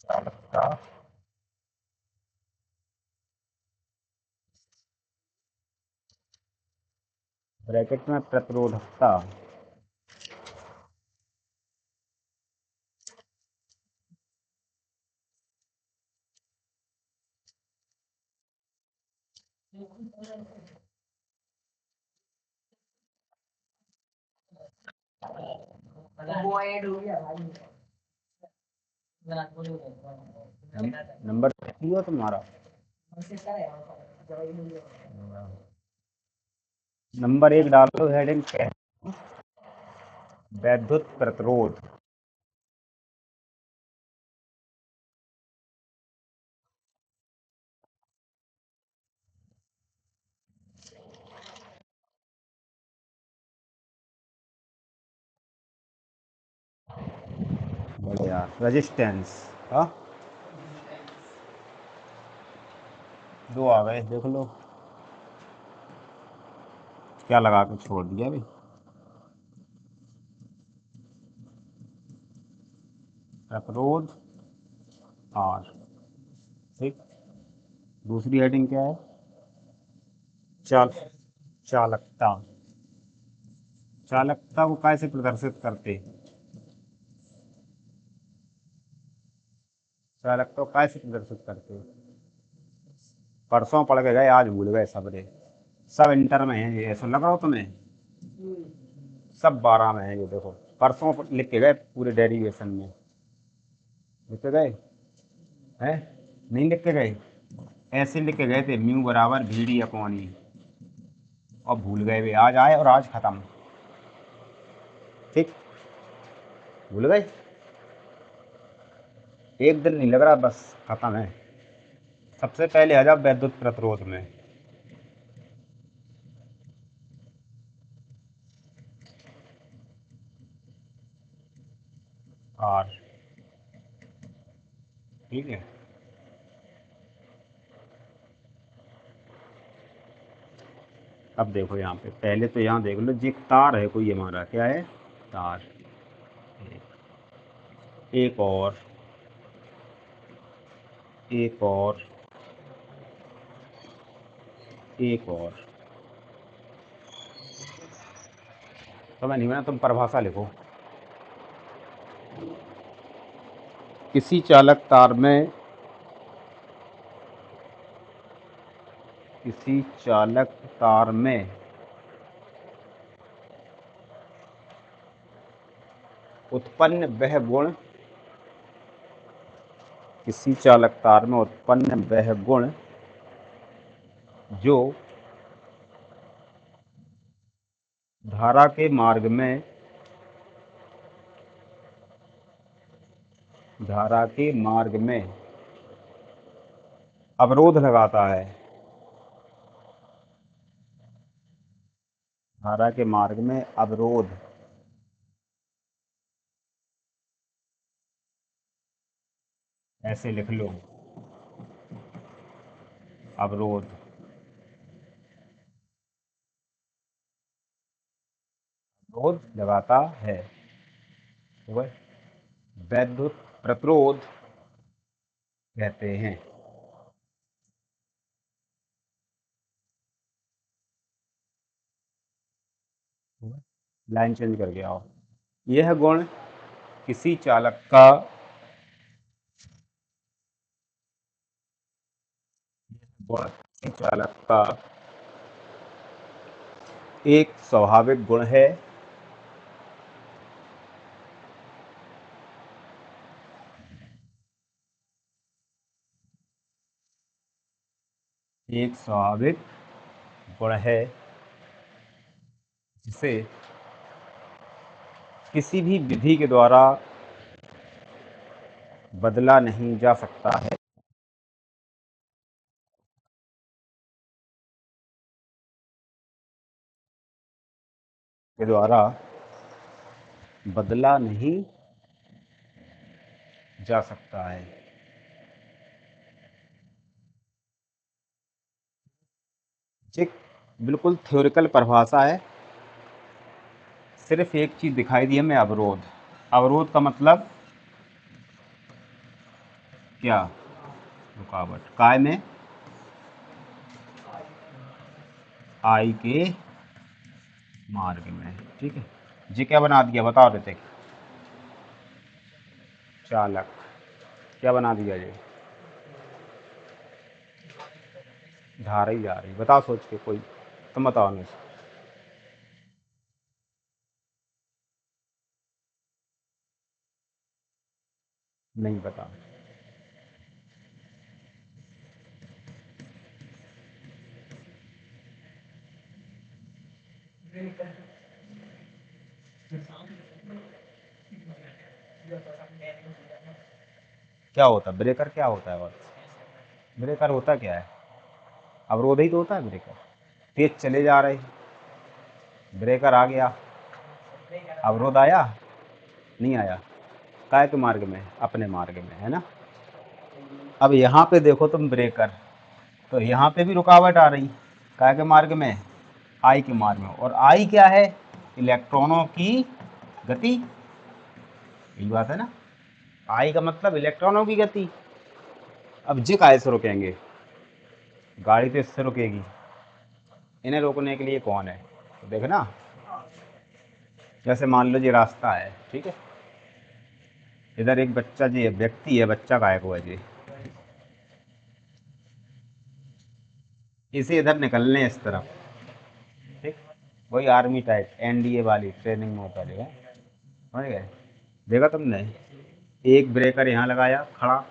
चालकता ब्रैकेट में प्रतिरोधकता। वो ऐड हो गया भाई। नंबर हो तुम्हारा। नंबर 1 डाल दो, हेडिंग क्या है? वैद्युत प्रतिरोध। बढ़िया। रेजिस्टेंस। हाँ, 2 आ गए, देख लो क्या लगा के छोड़ दिया भाई। प्रतिरोध आर। ठीक। दूसरी हेडिंग क्या है? चाल चालकता। चालकता को कैसे प्रदर्शित करते? चालकता को कैसे प्रदर्शित करते? परसों पढ़ के गए, आज भूल गए सब रे। सब इंटर में है ये, ऐसा लग रहा हो तुम्हें? सब 12 में है ये, देखो परसों लिख के गए पूरे डेरिवेशन में। लिख के गए हैं? नहीं लिख के गए? ऐसे लिख के गए थे, म्यू बराबर वी डी अपॉन ई, और भूल गए वे, आज आए और आज खत्म। ठीक, भूल गए। एक दिन नहीं लग रहा, बस खत्म है। सबसे पहले आ जाओ वैद्युत प्रतिरोध में। आर। ठीक है। अब देखो यहाँ पे, पहले तो यहाँ देख लो जी, तार है कोई हमारा, क्या है? तार। एक और, एक और, एक और। तो मैं नहीं बना, तुम परिभाषा लिखो। किसी चालक तार में, किसी चालक तार में उत्पन्न वह गुण, किसी चालक तार में उत्पन्न वह गुण जो धारा के मार्ग में, धारा के मार्ग में अवरोध लगाता है। धारा के मार्ग में अवरोध, ऐसे लिख लो, अवरोध। अवरोध लगाता है, वह वैद्युत प्रतिरोध कहते हैं। लाइन चेंज करके आओ। यह गुण किसी चालक का, गुण किसी चालक का एक स्वाभाविक गुण है, एक स्वाभाविक गुण है जिसे किसी भी विधि के द्वारा बदला नहीं जा सकता है, के द्वारा बदला नहीं जा सकता है। ठीक, बिल्कुल थ्योरिकल परिभाषा है। सिर्फ एक चीज दिखाई दी हमें, अवरोध। अवरोध का मतलब क्या रुकावट काय में, आई के मार्ग में। ठीक है जी, क्या बना दिया बताओ ऋतिक? चालक क्या बना दिया ये? धारा ही जा रही, बताओ सोच के कोई, तुम बताओ नहीं। नहीं पता। क्या होता है ब्रेकर, क्या होता है? और ब्रेकर होता क्या है? अवरोध ही तो होता है ब्रेकर। तेज चले जा रहे, ब्रेकर आ गया, अवरोध आया नहीं आया? काय के मार्ग में? अपने मार्ग में, है ना। अब यहाँ पे देखो तुम ब्रेकर, तो यहाँ पे भी रुकावट आ रही, काय के मार्ग में? आई के मार्ग में। और आई क्या है? इलेक्ट्रॉनों की गति, यही बात है ना। आई का मतलब इलेक्ट्रॉनों की गति। अब जे काय से रुकेंगे? गाड़ी तो इससे रुकेगी, इन्हें रोकने के लिए कौन है? तो देखना, जैसे मान लो ये रास्ता है, ठीक है, इधर एक बच्चा जी है, व्यक्ति है, बच्चा काय को है जी, इसे इधर निकलने इस तरफ, ठीक, वही आर्मी टाइप एनडीए वाली ट्रेनिंग में होता है, समझ गए? देखा तुमने, एक ब्रेकर यहाँ लगाया खड़ा,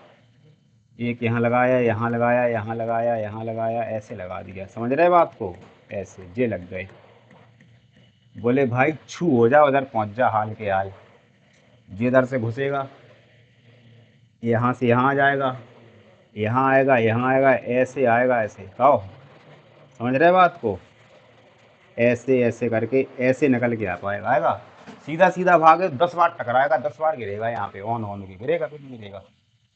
एक यहाँ लगाया, यहाँ लगाया, यहाँ लगाया, यहाँ लगाया, ऐसे लगा दिया, समझ रहे बात को? ऐसे जे लग गए, बोले भाई छू हो जा, उधर पहुँच जा, हाल के हाल। जे इधर से घुसेगा, यहाँ से यहाँ आ जाएगा, यहाँ आएगा, यहाँ आएगा, ऐसे आएगा, ऐसे कहो, समझ रहे बात को? ऐसे ऐसे करके ऐसे निकल के आ पाएगा, आएगा सीधा सीधा भागे, 10 बार टकराएगा, 10 बार गिरेगा, यहाँ पे ऑन ऑन के गिरेगा, कुछ नहीं गिरेगा।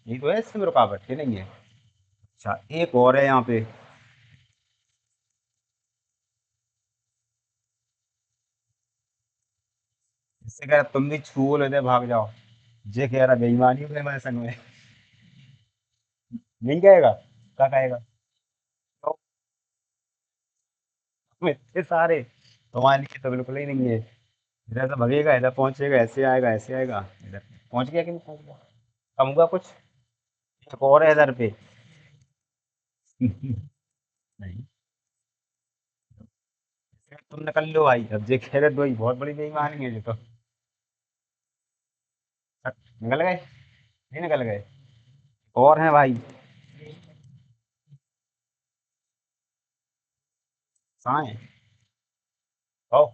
यही तो है, इसमें रुकावट के नहीं है। अच्छा एक और है यहाँ पे, इससे कह रहा तुम भी छू लेते भाग जाओ, जे कह रहा बेईमानी हो गई हमारे संग में। नहीं कहेगा? क्या कहेगा? तो तुम इतने सारे, तुम्हारे लिए तो बिल्कुल ही नहीं है। इधर से भगेगा, इधर पहुंचेगा, ऐसे आएगा, ऐसे आएगा, इधर पहुंच गया कि नहीं पहुंच गया? कम हुआ कुछ? एक और है इधर पे। नहीं, तुम निकल लो भाई, अब जे कह रहे दो ही बहुत बड़ी बेईमानी है ये तो। निकल गए? नहीं निकल गए? और हैं भाई, साए, आओ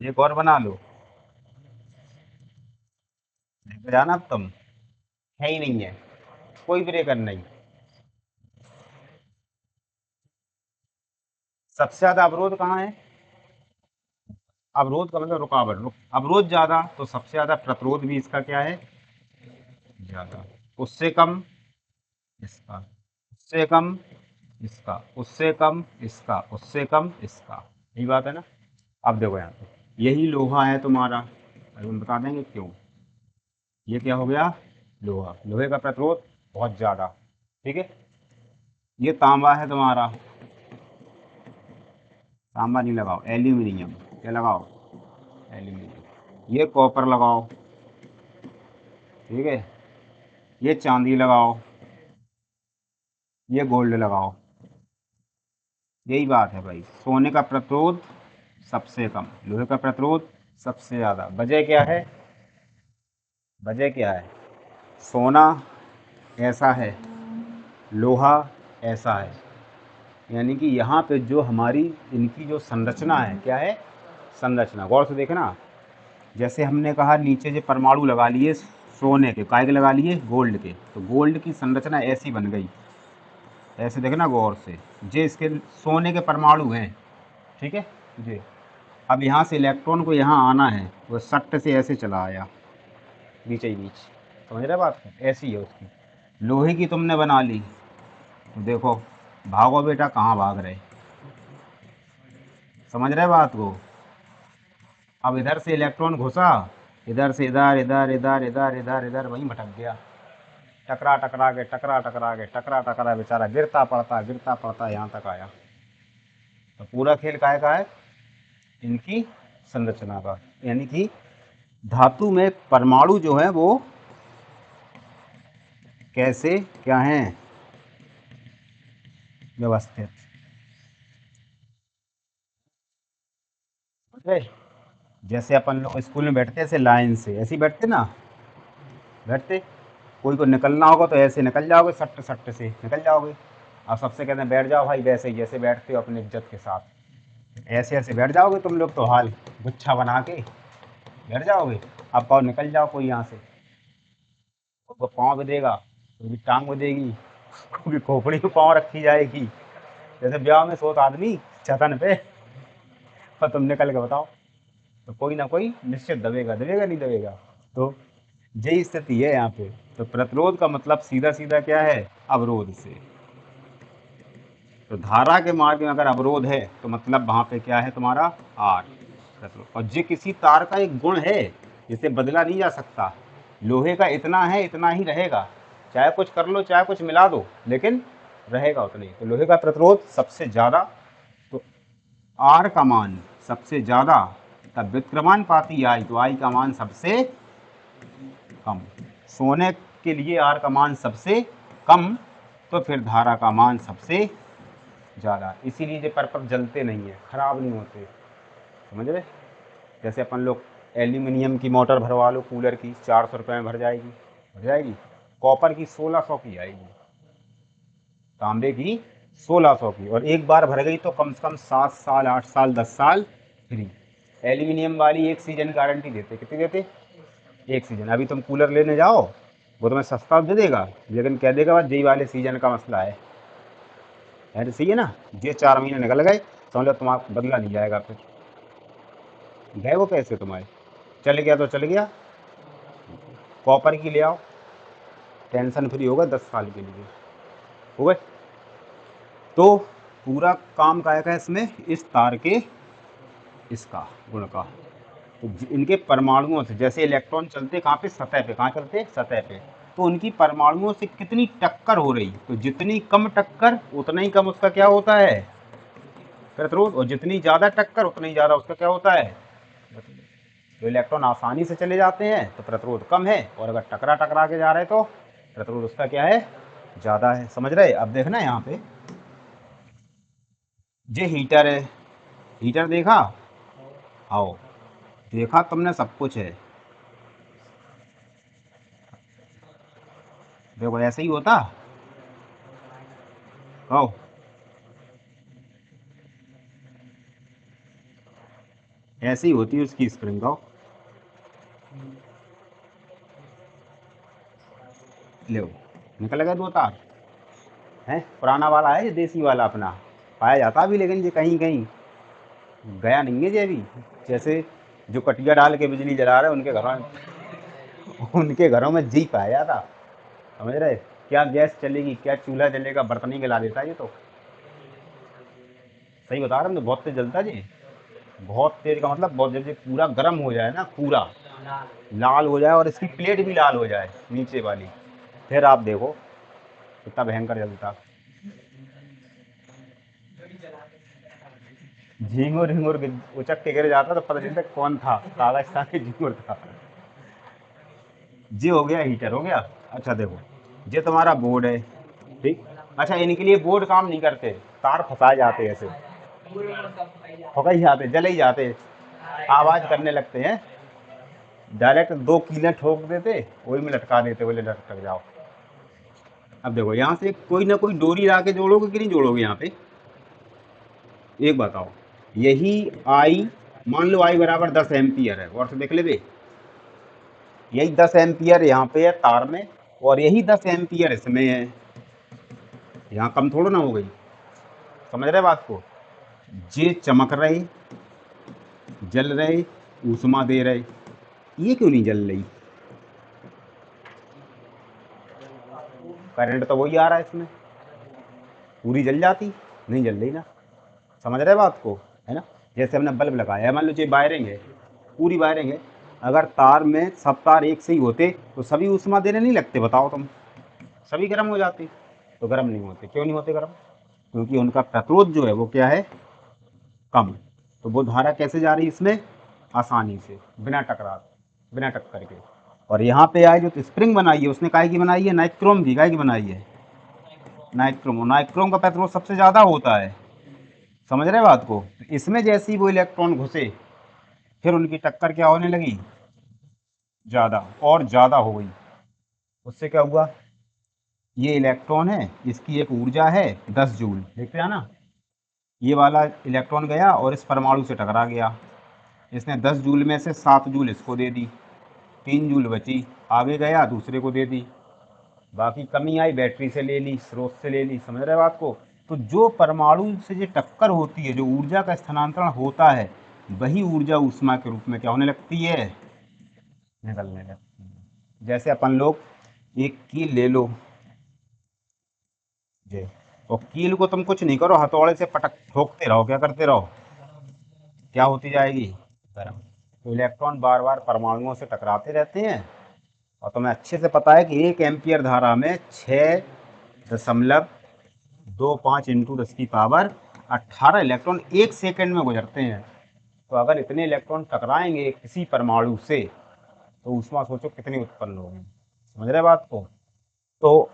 एक और बना लो, लेके जाना अब तुम। है ही नहीं है, कोई ब्रेकर नहीं। सबसे ज्यादा अवरोध कहाँ है? अवरोध का मतलब रुकावट, अवरोध ज्यादा तो सबसे ज्यादा प्रतिरोध भी इसका क्या है? ज्यादा। उससे कम इसका, उससे कम इसका, उससे कम इसका, उससे कम इसका, यही बात है ना। अब देखो यहाँ पे, यही लोहा है तुम्हारा, अभी हम बता देंगे क्यों। ये क्या हो गया? लोहा, लोहे का प्रतिरोध बहुत ज़्यादा, ठीक है। ये तांबा है तुम्हारा, तांबा नहीं लगाओ, एल्यूमिनियम, क्या लगाओ? एल्यूमिनियम। ये कॉपर लगाओ, ठीक है। ये चांदी लगाओ, ये गोल्ड लगाओ, यही बात है भाई। सोने का प्रतिरोध सबसे कम, लोहे का प्रतिरोध सबसे ज़्यादा। वजह क्या है? वजह क्या है? सोना ऐसा है, लोहा ऐसा है, यानी कि यहाँ पे जो हमारी इनकी जो संरचना है, क्या है? संरचना, गौर से देखना। जैसे हमने कहा नीचे जो परमाणु लगा लिए सोने के, काय के लगा लिए? गोल्ड के, तो गोल्ड की संरचना ऐसी बन गई, ऐसे देखना गौर से, जे इसके सोने के परमाणु हैं, ठीक है जी। अब यहाँ से इलेक्ट्रॉन को यहाँ आना है, वो सट्ट से ऐसे चला आया, बीच ही बीच, समझ रहे बात को? ऐसी है उसकी। लोहे की तुमने बना ली, तो देखो भागो बेटा, कहाँ भाग रहे, समझ रहे बात को? अब इधर से इलेक्ट्रॉन घुसा, इधर से इधर, इधर इधर इधर इधर इधर, वहीं भटक गया, टकरा टकरा के टकरा टकरा के टकरा टकरा बेचारा गिरता पड़ता यहाँ तक आया। तो पूरा खेल काहे का है? इनकी संरचना का, यानी कि धातु में परमाणु जो है वो कैसे क्या हैं व्यवस्थित। जैसे अपन लोग स्कूल में बैठते ऐसे लाइन से, ऐसे ही बैठते ना, बैठते, कोई को निकलना होगा तो ऐसे निकल जाओगे, सट्ट सट्ट से निकल जाओगे। अब सबसे कहते हैं बैठ जाओ भाई, वैसे ही जैसे बैठते हो अपनी इज्जत के साथ, ऐसे ऐसे बैठ जाओगे तुम लोग तो हाल गुच्छा बना के बैठ जाओगे। अब कहो निकल जाओ कोई यहाँ से, वो पाँव भी देगा, कोई टांग भी देगी, कोई खोपड़ी में पाँव रखी जाएगी, जैसे ब्याह में सोत आदमी छतन पे, और तुम निकल के बताओ, तो कोई ना कोई निश्चित दबेगा, दबेगा नहीं दबेगा। तो यही स्थिति है यहाँ पे। तो प्रतिरोध का मतलब सीधा सीधा क्या है? अवरोध से। तो धारा के मार्ग में अगर अवरोध है तो मतलब वहाँ पे क्या है तुम्हारा? आर, प्रतिरोध। और ये किसी तार का एक गुण है जिसे बदला नहीं जा सकता। लोहे का इतना है, इतना ही रहेगा, चाहे कुछ कर लो चाहे कुछ मिला दो, लेकिन रहेगा उतना ही। तो लोहे का प्रतिरोध सबसे ज़्यादा, तो आर का मान सबसे ज़्यादा, तब व्युत्क्रमानुपाती आई, तो आई का मान सबसे कम। सोने के लिए आर का मान सबसे कम, तो फिर धारा का मान सबसे ज़्यादा। इसीलिए ये पर्पक जलते नहीं है, खराब नहीं होते, समझ रहे? जैसे अपन लोग एल्यूमिनियम की मोटर भरवा लो कूलर की, 400 रुपये में भर जाएगी। कॉपर की 1600 की आएगी, तांबे की 1600 की, और एक बार भर गई तो कम से कम 7 साल 8 साल 10 साल फ्री। एल्यूमिनियम वाली 1 सीजन गारंटी देते, कितनी देते? 1 सीजन। अभी तुम कूलर लेने जाओ वो तुम्हें सस्ता दे देगा, लेकिन कह देगा बस यही वाले सीजन का मसला है तो सही है ना। ये 4 महीने निकल गए, समझ लो तुम्हारा बदला नहीं जाएगा, फिर गए वो पैसे तुम्हारे, चल गया तो चल गया। कॉपर की ले आओ, टेंशन फ्री होगा 10 साल के लिए, हो गए। तो पूरा काम काया का इसमें, इस तार के इसका गुण का। तो इनके परमाणुओं से, जैसे इलेक्ट्रॉन चलते कहाँ पे? सतह पे। कहाँ चलते? सतह पे। तो उनकी परमाणुओं से कितनी टक्कर हो रही, तो जितनी कम टक्कर उतना ही कम उसका क्या होता है? प्रतिरोध। और जितनी ज़्यादा टक्कर उतना ही ज़्यादा उसका क्या होता है? तो इलेक्ट्रॉन आसानी से चले जाते हैं तो प्रतिरोध कम है, और अगर टकरा टकरा के जा रहे तो प्रतिरोध उसका क्या है? ज़्यादा है। समझ रहे? अब देखना यहाँ पे, ये हीटर है, हीटर देखा? आओ, देखा तुमने, सब कुछ है, देखो ऐसे ही होता। आओ, ऐसे ही होती है उसकी स्प्रिंग। आओ ले, निकल गए 2 तार हैं। पुराना वाला है ये, देसी वाला अपना पाया जाता भी, लेकिन ये कहीं कहीं गया नहीं है ये अभी। जैसे जो कटिया डाल के बिजली जला रहे उनके घरों में जी पाया जाता, समझ रहे? क्या गैस चलेगी, क्या चूल्हा जलेगा, बर्तन ही गला देता है ये तो। सही बता रहा हूँ, तो बहुत तेज जलता है ये, बहुत तेज का मतलब बहुत, जब ये पूरा गर्म हो जाए ना, पूरा लाल हो जाए और इसकी प्लेट भी लाल हो जाए नीचे वाली, फिर आप देखो कितना भयंकर जलता। झींगुर झींगुर उचक के गिर जाता तो पता चलता कौन था, कागज था कि झींगुर था। ये हो गया हीटर, हो गया। अच्छा देखो, ये तुम्हारा बोर्ड है, ठीक। अच्छा, इनके लिए बोर्ड काम नहीं करते, तार फंसाए जाते ऐसे, फंसाई जाते, जले ही जाते, आवाज़ करने लगते हैं, डायरेक्ट 2 कीलें ठोक देते, वही में लटका देते, बोले लटक जाओ। अब देखो यहाँ से कोई ना कोई डोरी ला के जोड़ोगे कि नहीं जोड़ोगे? यहाँ पे एक बताओ, यही आई, मान लो आई बराबर 10 एम्पियर है, और से देख ले बे, यही 10 एम्पियर यहाँ पे है तार में, और यही 10 एम्पियर इसमें है, यहाँ कम थोड़ा ना हो गई। समझ रहे बात को? ये चमक रहे, जल रहे, ऊष्मा दे रहे, ये क्यों नहीं जल रही? करंट तो वही आ रहा है इसमें, पूरी जल जाती, नहीं जल रही ना। समझ रहे बात को, है ना? जैसे हमने बल्ब लगाया है, मान लो ये वायरिंग है, पूरी वायरिंग है, अगर तार में सब तार एक से ही होते तो सभी ऊष्मा देने नहीं लगते, बताओ तुम? सभी गर्म हो जाते, तो गर्म नहीं होते। क्यों नहीं होते गर्म? क्योंकि उनका प्रतिरोध जो है वो क्या है, कम। तो वो धारा कैसे जा रही है इसमें, आसानी से, बिना टकराव, बिना टक्कर के। और यहाँ पे आए जो स्प्रिंग बनाई है उसने काय की बनाई है, नाइक्रोम की। काय की बनाई है, नाइक्रोम। नाइक्रोम का प्रतिरोध सबसे ज़्यादा होता है, समझ रहे बात को। इसमें जैसे ही वो इलेक्ट्रॉन घुसे फिर उनकी टक्कर क्या होने लगी, ज़्यादा और ज़्यादा हो गई। उससे क्या हुआ, ये इलेक्ट्रॉन है, इसकी एक ऊर्जा है 10 जूल, देखते हैं ना। ये वाला इलेक्ट्रॉन गया और इस परमाणु से टकरा गया, इसने 10 जूल में से 7 जूल इसको दे दी, 3 जूल बची, आगे गया दूसरे को दे दी, बाकी कमी आई बैटरी से ले ली, स्रोत से ले ली, समझ रहे बात को। तो जो परमाणु से जो टक्कर होती है, जो ऊर्जा का स्थानांतरण होता है, वही ऊर्जा ऊष्मा के रूप में क्या होने लगती है, निकलने लगती है। जैसे अपन लोग एक कील ले लो जी, और कील को तुम कुछ नहीं करो, हथौड़े से पटक ठोकते रहो, क्या करते रहो, क्या होती जाएगी, गर्म। तो इलेक्ट्रॉन बार बार परमाणुओं से टकराते रहते हैं। और तुम्हें अच्छे से पता है कि 1 एम्पियर धारा में 6.25 इंटू 10⁻18 इलेक्ट्रॉन 1 सेकंड में गुजरते हैं। तो अगर इतने इलेक्ट्रॉन टकराएंगे किसी परमाणु से तो ऊष्मा सोचो कितनी उत्पन्न होगी, समझ रहे बात को। तो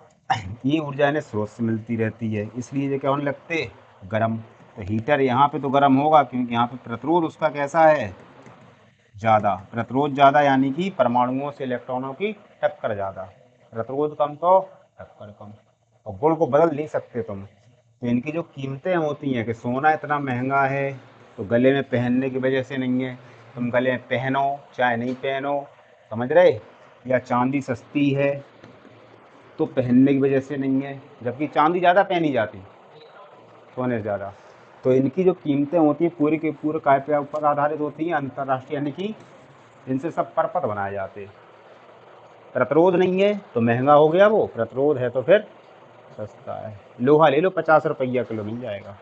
ये ऊर्जा इन्हें स्रोत से मिलती रहती है, इसलिए ये क्या होने लगते, गर्म। तो हीटर यहाँ पे तो गर्म होगा क्योंकि यहाँ पे प्रतिरोध उसका कैसा है, ज़्यादा। प्रतिरोध ज़्यादा यानी कि परमाणुओं से इलेक्ट्रॉनों की टक्कर ज़्यादा, प्रतिरोध कम तो टक्कर कम। और गुण को बदल नहीं सकते तुम। तो इनकी जो कीमतें होती हैं कि सोना इतना महंगा है तो गले में पहनने की वजह से नहीं है, तुम गले में पहनो चाहे नहीं पहनो, समझ रहे। या चांदी सस्ती है तो पहनने की वजह से नहीं है, जबकि चांदी ज़्यादा पहनी जाती सोने से ज़्यादा। तो इनकी जो कीमतें होती हैं पूरी के पूरे काय पे ऊपर आधारित होती हैं, अंतर्राष्ट्रीय, यानी कि इनसे सब परपत बनाए जाते हैं। प्रतिरोध नहीं है तो महंगा हो गया, वो प्रतिरोध है तो फिर सस्ता है। लोहा ले लो 50 रुपया किलो मिल जाएगा।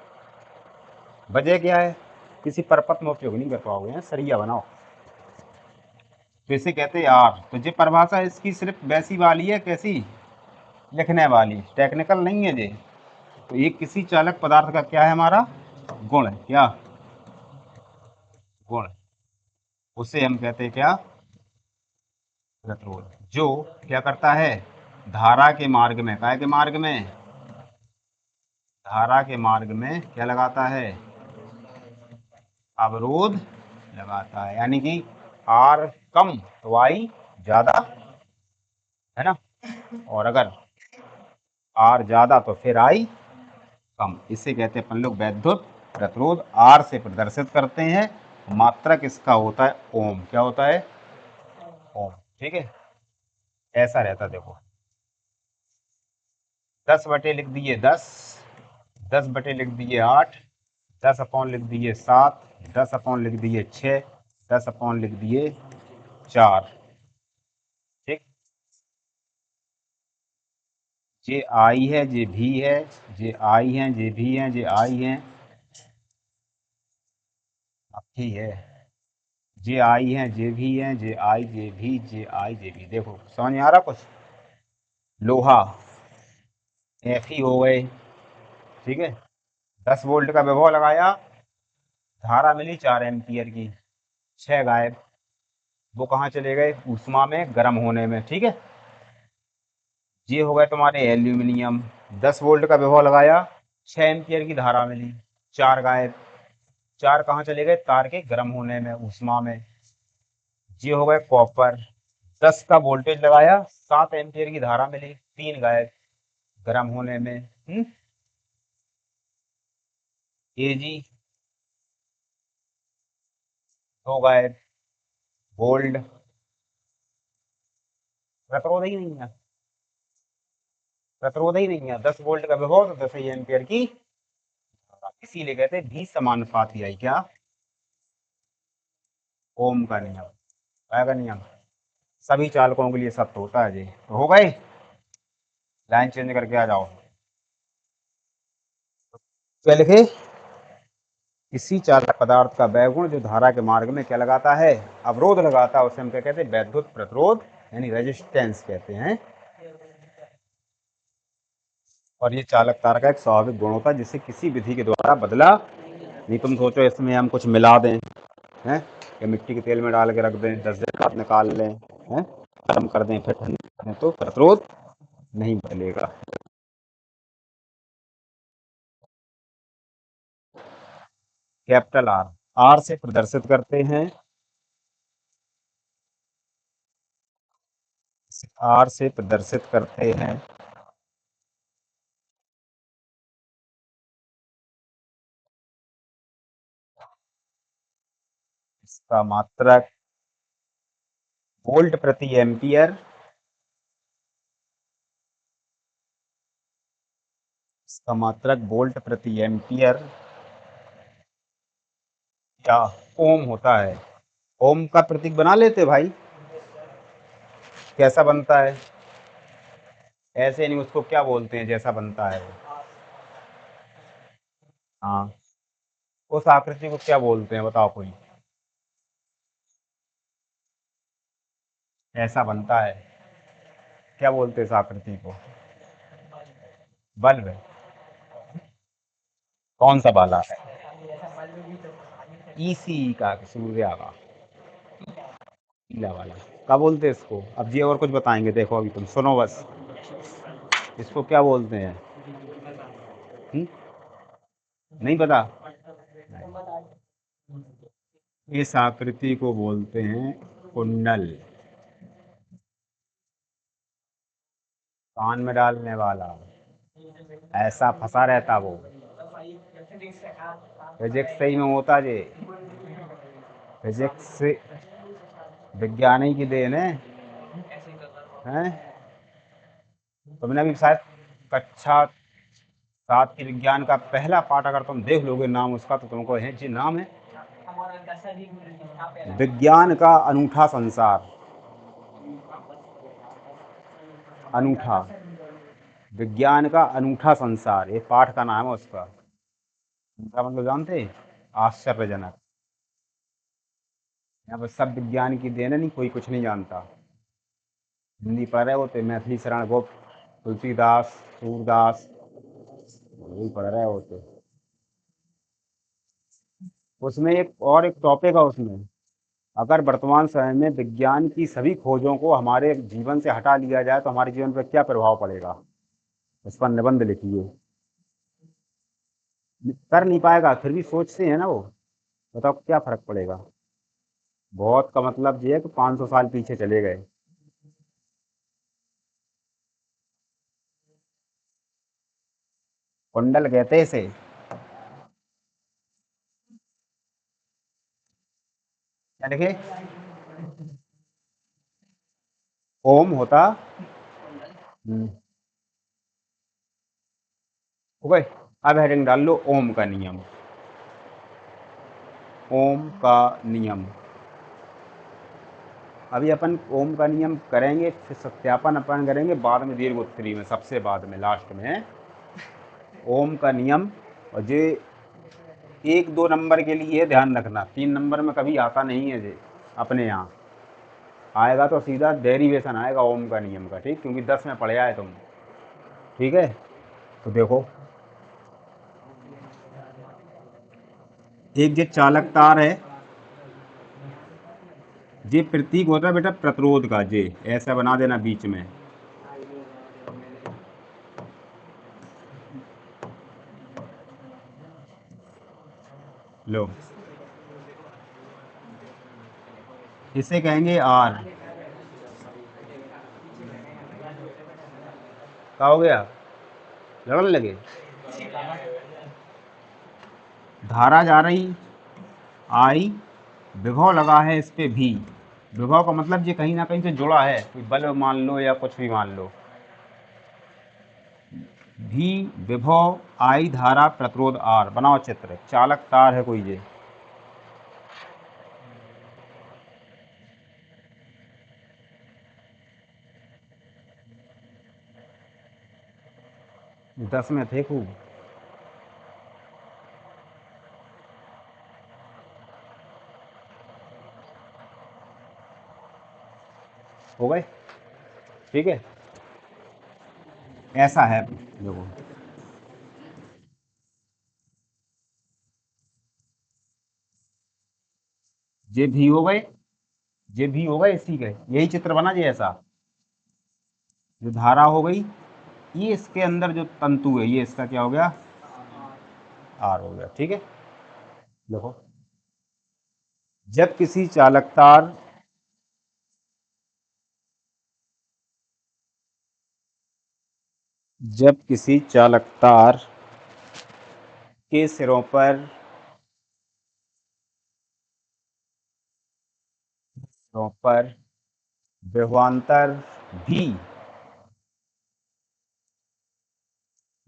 वजह क्या है, किसी परपत में उपयोग नहीं कर पाओगे, सरिया बनाओ। तो इसे कहते हैं यार। तो ये परिभाषा इसकी सिर्फ वैसी वाली है, कैसी, लिखने वाली, टेक्निकल नहीं है ये। तो ये किसी चालक पदार्थ का क्या है, हमारा गुण है, क्या गुण, उसे हम कहते हैं क्या, प्रतिरोध। जो क्या करता है, धारा के मार्ग में, काय के मार्ग में, धारा के मार्ग में क्या लगाता है, अवरोध लगाता है। यानी कि आर कम तो आई ज्यादा, है ना। और अगर आर ज्यादा तो फिर आई कम। इसे कहते हैं अपन लोग वैद्युत प्रतिरोध। आर से प्रदर्शित करते हैं, मात्रक इसका होता है ओम। क्या होता है, ओम। ठीक है, ऐसा रहता। देखो 10 बटे लिख दिए 10, 10 बटे लिख दिए 8, 10 अपॉन लिख दिए 7, 10 अपॉन लिख दिए 6, 10 अपॉन लिख दिए 4। ठीक, जे आई है, जे भी है, जे आई है, जे भी है, जे आई है, अब ठीक है, जे आई है, जे भी है, जे आई, जे भी, जे आई, जे भी। देखो समझ में आ रहा कुछ। लोहा एफ ही हो गए, ठीक है। 10 वोल्ट का विभव लगाया, धारा मिली 4 एम्पियर की, 6 गायब। वो कहाँ चले गए, ऊष्मा में, गर्म होने में। ठीक है, ये हो गए तुम्हारे एल्यूमिनियम। 10 वोल्ट का विभव लगाया, 6 एम्पियर की धारा मिली, 4 गायब। 4 कहाँ चले गए, तार के गर्म होने में, ऊष्मा में। ये हो गए कॉपर। 10 का वोल्टेज लगाया, 7 एम्पियर की धारा मिली, 3 गायब, गर्म होने में। एजी 2 गायब, गोल्ड। प्रतिरोध ही नहीं है, प्रतिरोध ही नहीं है। 10 वोल्ट का विभव तो 10 ही एम्पियर की, इसीलिए कहते हैं भी समानुपाती आई। क्या, ओम का नियम, काय का नियम, सभी चालकों के लिए सत्य होता है जी। तो हो गए, लाइन चेंज करके आ जाओ। क्या लिखे, किसी चालक पदार्थ का वह गुण जो धारा के मार्ग में क्या लगाता है, अवरोध लगाता है, उसे हम क्या कहते हैं, वैद्युत प्रतिरोध, यानी रेजिस्टेंस कहते हैं। और ये चालक तार का एक स्वाभाविक गुण होता है जिसे किसी विधि के द्वारा बदला नहीं। तुम सोचो इसमें हम कुछ मिला दें, हैं, या मिट्टी के तेल में डाल के रख दें, 10 दिन बाद निकाल लें, हैं, गर्म कर दें, फिर ठंड कर दें, तो प्रतिरोध नहीं बदलेगा। कैपिटल आर, आर से प्रदर्शित करते हैं, आर से प्रदर्शित करते हैं इसका मात्रक वोल्ट प्रति एम्पियर, इसका मात्रक वोल्ट प्रति एम्पियर या ओम होता है। ओम का प्रतीक बना लेते भाई, कैसा बनता है? ऐसे नहीं, उसको क्या बोलते हैं जैसा बनता है वो? हाँ, उस आकृति को क्या बोलते हैं बताओ कोई? ऐसा बनता है, क्या बोलते हैं इस आकृति को? बल्ब। कौन सा वाला? ऐसा बल्ब भी तो पानी से ईसी का, सूर्या का, पीला वाला। क्या बोलते हैं इसको? अब जी और कुछ बताएंगे, देखो अभी तुम सुनो बस। इसको क्या बोलते हैं? हुँ? नहीं पता? तुम बता दो। इस आकृति को बोलते हैं कुंडल, कान में डालने वाला, ऐसा फंसा रहता वो। फिजिक्स सही में होता जे, फिजिक्स विज्ञान ही की देन है। तुमने भी शायद कक्षा 7 की विज्ञान का पहला पाठ अगर तुम देख लोगे नाम उसका, तो तुमको है जी नाम है विज्ञान का अनूठा संसार। अनूठा, विज्ञान का अनूठा संसार, ये पाठ का नाम है उसका। इनका मतलब जानते हैं? आश्चर्यजनक। यहाँ पर सब विज्ञान की देन है, नहीं कोई कुछ नहीं जानता। हिंदी पढ़ रहे होते मैथिली शरण गुप्त, तुलसीदास, सूरदास, वही पढ़ रहे होते। उसमें एक टॉपिक है उसमें, अगर वर्तमान समय में विज्ञान की सभी खोजों को हमारे जीवन से हटा लिया जाए तो हमारे जीवन पर क्या प्रभाव पड़ेगा, इस पर निबंध लिखिए। कर नहीं पाएगा फिर भी सोचते हैं ना वो, बताओ क्या फर्क पड़ेगा? बहुत का मतलब ये है कि 500 साल पीछे चले गए। कुंडल कहते हैं इसे। क्या लिखे? ओम होता। हम्म, हो गए। अब हेडिंग डाल लो ओम का नियम। ओम का नियम। अभी अपन ओम का नियम करेंगे, फिर सत्यापन अपन करेंगे बाद में, दीर्घ उत्तरी में, सबसे बाद में, लास्ट में। ओम का नियम। और ये 1-2 नंबर के लिए ध्यान रखना, 3 नंबर में कभी आता नहीं है ये अपने यहाँ। आएगा तो सीधा डेरिवेशन आएगा ओम का नियम का, ठीक, क्योंकि 10 में पढ़ आए तुम। ठीक है, तो देखो, एक ये चालक तार है, ये प्रतीक होता है बेटा प्रतिरोध का, जे ऐसा बना देना बीच में। लो, इसे कहेंगे आर। क्या हो गया? लड़ने लगे? धारा जा रही आई, विभव लगा है इस पे भी। विभव का मतलब ये कहीं ना कहीं से जुड़ा है, कोई बल्ब मान लो या कुछ भी मान लो। भी, विभव, आई, धारा, प्रतिरोध आर। बनाओ चित्र, चालक तार है कोई ये। 10 में थे खूब। हो गए? ठीक है, ऐसा है देखो। ये भी हो गए, ये भी हो गए, इसी के यही चित्र बना जी ऐसा। जो धारा हो गई, ये इसके अंदर जो तंतु है ये इसका क्या हो गया, आर हो गया। ठीक है, देखो जब किसी चालक तार जब किसी चालक तार के सिरों पर विभवांतर भी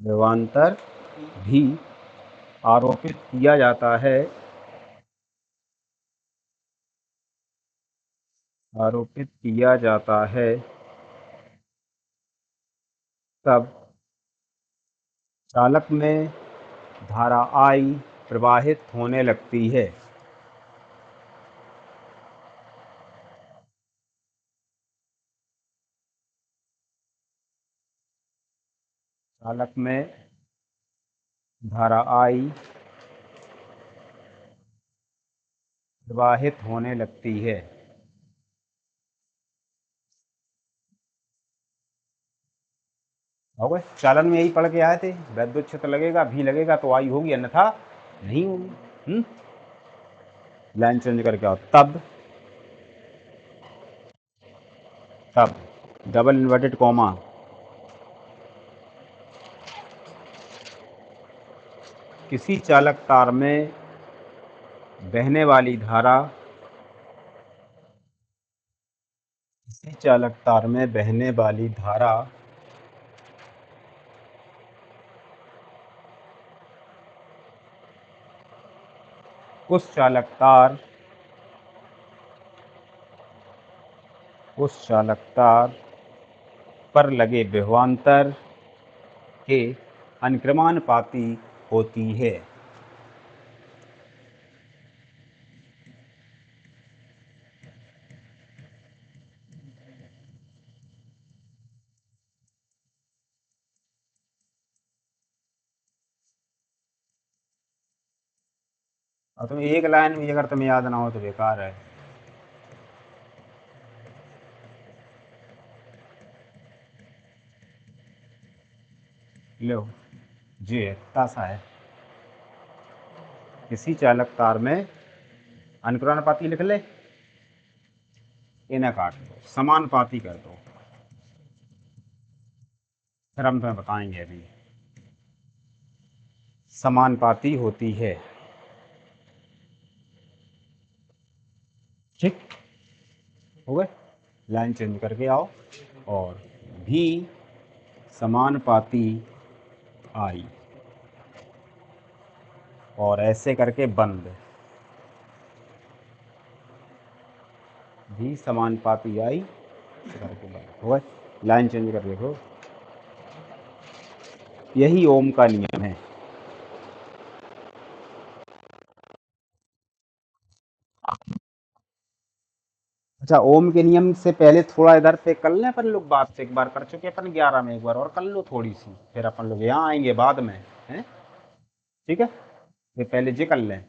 विभवांतर भी आरोपित किया जाता है, आरोपित किया जाता है, तब चालक में धारा I प्रवाहित होने लगती है। चालक में धारा I प्रवाहित होने लगती है। हो गए, चालन में यही पढ़ के आए थे, वैद्युत क्षेत्र लगेगा, भी लगेगा तो आई होगी, अन्यथा नहीं होगी। लाइन चेंज करके आओ। तब डबल इन्वर्टेड कॉमा, किसी चालक तार में बहने वाली धारा किसी चालक तार में बहने वाली धारा उस चालक तार पर लगे विभवांतर के अनुक्रमानुपाती होती है। और तुम्हें एक लाइन भी अगर तुम्हें याद ना हो तो बेकार है। लो जी इतना सा है, किसी चालक तार में अनुक्रमानुपाती लिख ले, इन्हें काट दो, समानुपाती कर दो, फिर हम तुम्हें बताएंगे अभी। समानुपाती होती है। ठीक हो गए, लाइन चेंज करके आओ। और भी समानुपाती आई, और ऐसे करके बंद, भी समानुपाती आई करके बंद हो गए। लाइन चेंज कर देखो, यही ओम का नियम है। अच्छा, ओम के नियम से पहले थोड़ा इधर पे कर लें अपन लोग बात, से एक बार कर चुके अपन 11 में, एक बार और कर लो थोड़ी सी, फिर अपन लोग यहाँ आएंगे बाद में, हैं? ठीक है, ये पहले जी कर लें,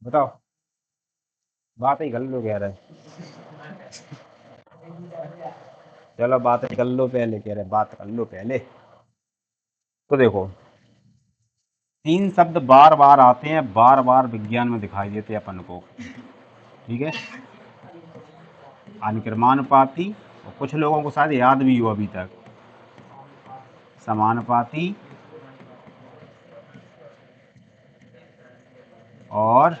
बताओ, बात ही कर लो कह रहे, चलो बात ही कर लो पहले, कह रहे बात कर लो पहले। तो देखो, 3 शब्द बार बार आते हैं, बार बार विज्ञान में दिखाई देते हैं अपन को। ठीक है, अनुक्रमानुपाती, और कुछ लोगों को शायद याद भी हो अभी तक, समानुपाती और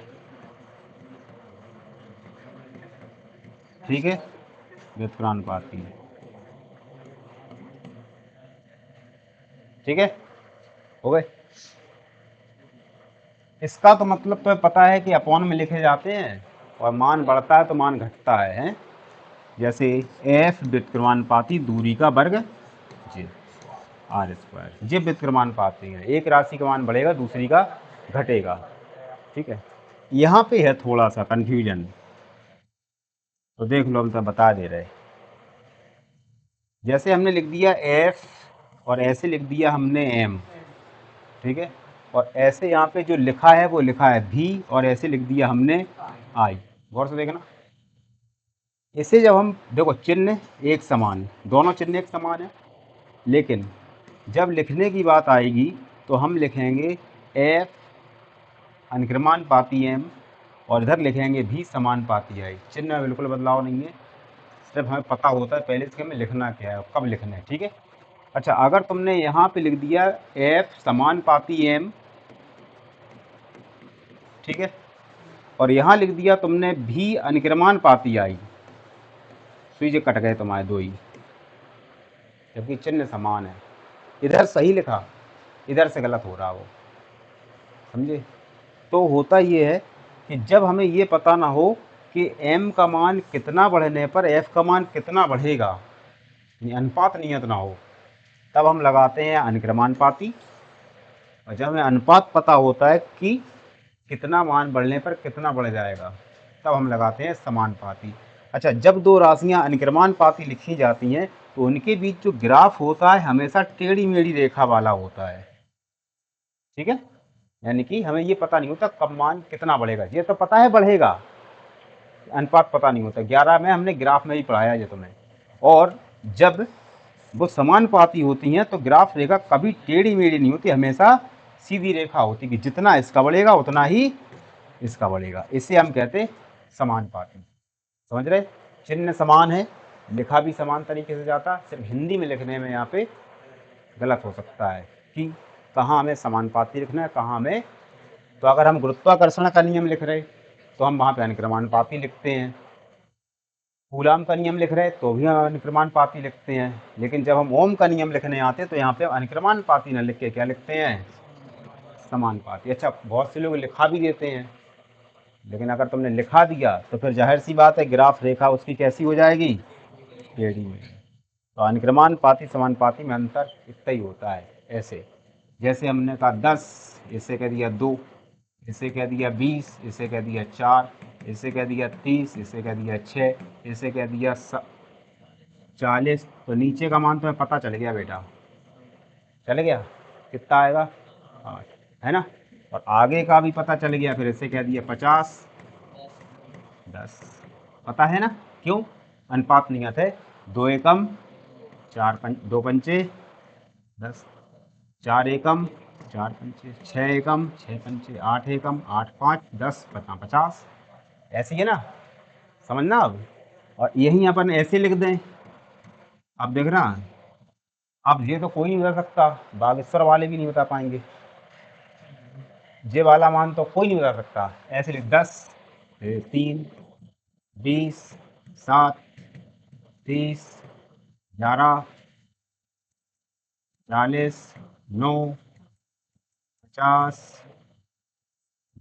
ठीक है व्युत्क्रानुपाती। ठीक है, हो गए। इसका तो मतलब तो पता है कि अपॉन में लिखे जाते हैं, और मान बढ़ता है तो मान घटता है? जैसे एफ व्युत्क्रमानुपाती दूरी का वर्ग जी आर स्क्वायर, ये व्युत्क्रमानुपाती है, एक राशि का मान बढ़ेगा दूसरी का घटेगा। ठीक है, यहाँ पे है थोड़ा सा कंफ्यूजन, तो देख लो, हम तो बता दे रहे। जैसे हमने लिख दिया एफ और ऐसे लिख दिया हमने एम, ठीक है, और ऐसे यहाँ पे जो लिखा है वो लिखा है भी, और ऐसे लिख दिया हमने आई। गौर से देखना, इसे जब हम देखो चिन्ह एक समान है, दोनों चिन्ह एक समान है, लेकिन जब लिखने की बात आएगी तो हम लिखेंगे एफ अनुक्रमानुपाती एम, और इधर लिखेंगे भी समानुपाती आई। चिन्ह में बिल्कुल बदलाव नहीं है, सिर्फ हमें पता होता है पहले इसके हमें लिखना क्या है और कब लिखना है। ठीक है। अच्छा, अगर तुमने यहाँ पे लिख दिया एफ समानुपाती एम, ठीक है, और यहाँ लिख दिया तुमने भी अनुक्रमानुपाती आई, स्विच कट गए तुम्हारे दो ही, जबकि चिन्ह समान है। इधर सही लिखा, इधर से गलत हो रहा वो, समझे। तो होता ये है कि जब हमें ये पता ना हो कि m का मान कितना बढ़ने पर f का मान कितना बढ़ेगा, यानी अनुपात नियत ना हो, तब हम लगाते हैं अनुक्रमानुपाती। और जब हमें अनुपात पता होता है कि कितना मान बढ़ने पर कितना बढ़ जाएगा, तब हम लगाते हैं समानुपाती। अच्छा, जब दो राशियां अनुक्रमानुपाती लिखी जाती हैं तो उनके बीच जो ग्राफ होता है हमेशा टेढ़ी मेढ़ी रेखा वाला होता है। ठीक है, यानी कि हमें ये पता नहीं होता कब मान कितना बढ़ेगा, ये तो पता है बढ़ेगा, अनुपात पता नहीं होता। 11 में हमने ग्राफ में ही पढ़ाया ये तुम्हें। और जब वो समानुपाती होती हैं तो ग्राफ रेखा कभी टेढ़ी मेढ़ी नहीं होती, हमेशा सीधी रेखा होती कि जितना इसका बढ़ेगा उतना ही इसका बढ़ेगा। इसे हम कहते समानुपाती। समझ रहे, चिन्ह समान है, लिखा भी समान तरीके से जाता, सिर्फ हिंदी में लिखने में यहाँ पे गलत हो सकता है कि कहाँ हमें समानुपाती लिखना है, कहाँ हमें। तो अगर हम गुरुत्वाकर्षण का नियम लिख रहे तो हम वहाँ पे अनुक्रमानुपाती लिखते हैं, कूलाम का नियम लिख रहे तो भी हम अनुक्रमानुपाती लिखते हैं, लेकिन जब हम ओम का नियम लिखने आते हैं तो यहाँ पे अनुक्रमानुपाती न लिख के क्या लिखते हैं, समानुपाती। अच्छा, बहुत से लोग लिखा भी देते हैं, लेकिन अगर तुमने लिखा दिया तो फिर जाहिर सी बात है ग्राफ रेखा उसकी कैसी हो जाएगी, टेढ़ी में। तो अनुक्रमानुपाती समानुपाती में अंतर इतना ही होता है। ऐसे जैसे हमने कहा 10, इसे कह दिया 2, इसे कह दिया 20, इसे कह दिया 4, इसे कह दिया 30, इसे कह दिया 6, इसे कह दिया 40। तो नीचे का मान तुम्हें पता चल गया बेटा, चल गया कितना आएगा, 8, है ना। और आगे का भी पता चल गया, फिर इसे कह दिया 50, 10, पता है ना। क्यों, अनुपात नियत है, 2 एकम 4 2 पंचे 10, 4 एकम 4 पंचे 6 एकम 6 पंचे 8 एकम 8 5 10 50। ऐसे ही है ना, समझना अब। और यही अपन ऐसे लिख दें, अब देख रहा, अब ये तो कोई नहीं बता सकता, बागेश्वर वाले भी नहीं बता पाएंगे, ये वाला मान तो कोई नहीं बता सकता। ऐसे लिख 10 3 20 7 30 11 40 9 50